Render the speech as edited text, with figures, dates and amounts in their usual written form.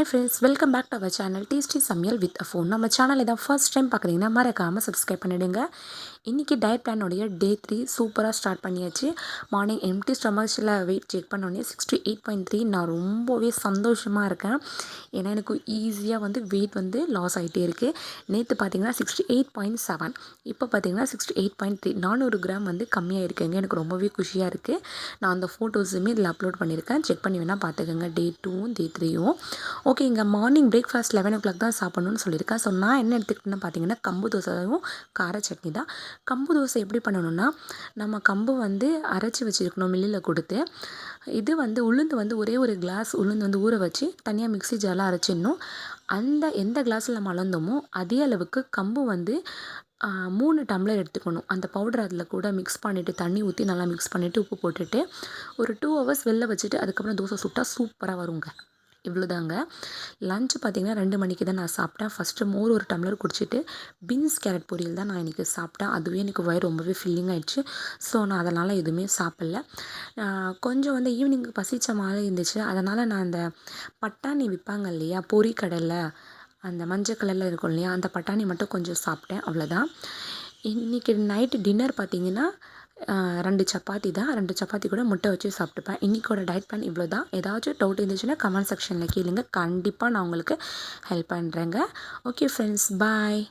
Hi friends, welcome back to our channel tasty சமையல் with a phone. நம்ம channel இதான் first time பார்க்குறீங்கன்னா மறக்காமல் சப்ஸ்கிரைப் பண்ணிவிடுங்க. இன்றைக்கி டயட் பிளானோடைய டே 3 சூப்பராக ஸ்டார்ட் பண்ணியாச்சு. மார்னிங் எம்டி ஸ்டொமக்ஸில் வெயிட் செக் பண்ணோடனே 68.3. நான் ரொம்பவே சந்தோஷமாக இருக்கேன். ஏன்னா எனக்கு ஈஸியாக வெயிட் லாஸ் ஆகிட்டே இருக்குது. நேற்று பார்த்தீங்கன்னா 68.7, இப்போ பார்த்தீங்கன்னா 68.3, 400 கிராம் கம்மியாக இருக்குங்க. எனக்கு ரொம்பவே குஷியாக இருக்குது. நான் அந்த ஃபோட்டோஸுமே இதில் அப்லோட் பண்ணியிருக்கேன். செக் பண்ணி வேணால் பார்த்துக்கோங்க. டே 2வும் டே 3யும். ஓகே, இங்கே மார்னிங் பிரேக்ஃபாஸ்ட் 11 o'clock தான் சாப்பிட்ணுன்னு சொல்லியிருக்கேன். ஸோ நான் என்ன எடுத்துக்கிட்டேன்னு பார்த்தீங்கன்னா கம்பு தோசையும் கார சட்னி தான். கம்பு தோசை எப்படி பண்ணணும்னா, நம்ம கம்பு அரைச்சி வச்சுருக்கணும் மில்லில் கொடுத்து. இது உளுந்து ஒரே ஒரு கிளாஸ் உளுந்து ஊற வச்சு தனியாக மிக்ஸி ஜாரில் அரைச்சிடணும். அந்த எந்த கிளாஸில் நம்ம அளந்தோமோ அதே அளவுக்கு கம்பு 3 டம்ளர் எடுத்துக்கணும். அந்த பவுடர் அதில் கூட மிக்ஸ் பண்ணிவிட்டு தண்ணி ஊற்றி நல்லா மிக்ஸ் பண்ணிவிட்டு உப்பு போட்டுட்டு ஒரு 2 hours வெளில வச்சுட்டு அதுக்கப்புறம் தோசை சுட்டால் சூப்பராக வருங்க. இவ்வளோதாங்க. லன்ச் பார்த்திங்கன்னா 2 மணிக்கு தான் நான் சாப்பிட்டேன். ஃபஸ்ட்டு மோர் ஒரு டம்ளர் குடிச்சிட்டு பீன்ஸ் கேரட் பொரியல் தான் நான் இன்றைக்கி சாப்பிட்டேன். அதுவே எனக்கு வயிறு ரொம்பவே ஃபில்லிங் ஆகிடுச்சு. ஸோ நான் அதனால் எதுவுமே சாப்பிட்ல. கொஞ்சம் ஈவினிங் பசித்த மாதிரி இருந்துச்சு. அதனால் நான் அந்த பட்டாணி விற்பாங்க இல்லையா, பொரிக்கடலை, அந்த மஞ்சள் கலரில் இருக்கும் இல்லையா, அந்த பட்டாணி மட்டும் கொஞ்சம் சாப்பிட்டேன். அவ்வளோதான். இன்றைக்கி நைட்டு டின்னர் பார்த்திங்கன்னா 2 சப்பாத்தி தான். 2 சப்பாத்தி கூட முட்டை வச்சு சாப்பிட்டுப்பேன். இன்றைக்கோட டயட் பிளான் இவ்வளோ தான். ஏதாச்சும் டவுட் இருந்துச்சுன்னா கமெண்ட் செக்ஷனில் கேளுங்க. கண்டிப்பாக நான் உங்களுக்கு ஹெல்ப் பண்ணுறேங்க. ஓகே ஃப்ரெண்ட்ஸ், பாய்.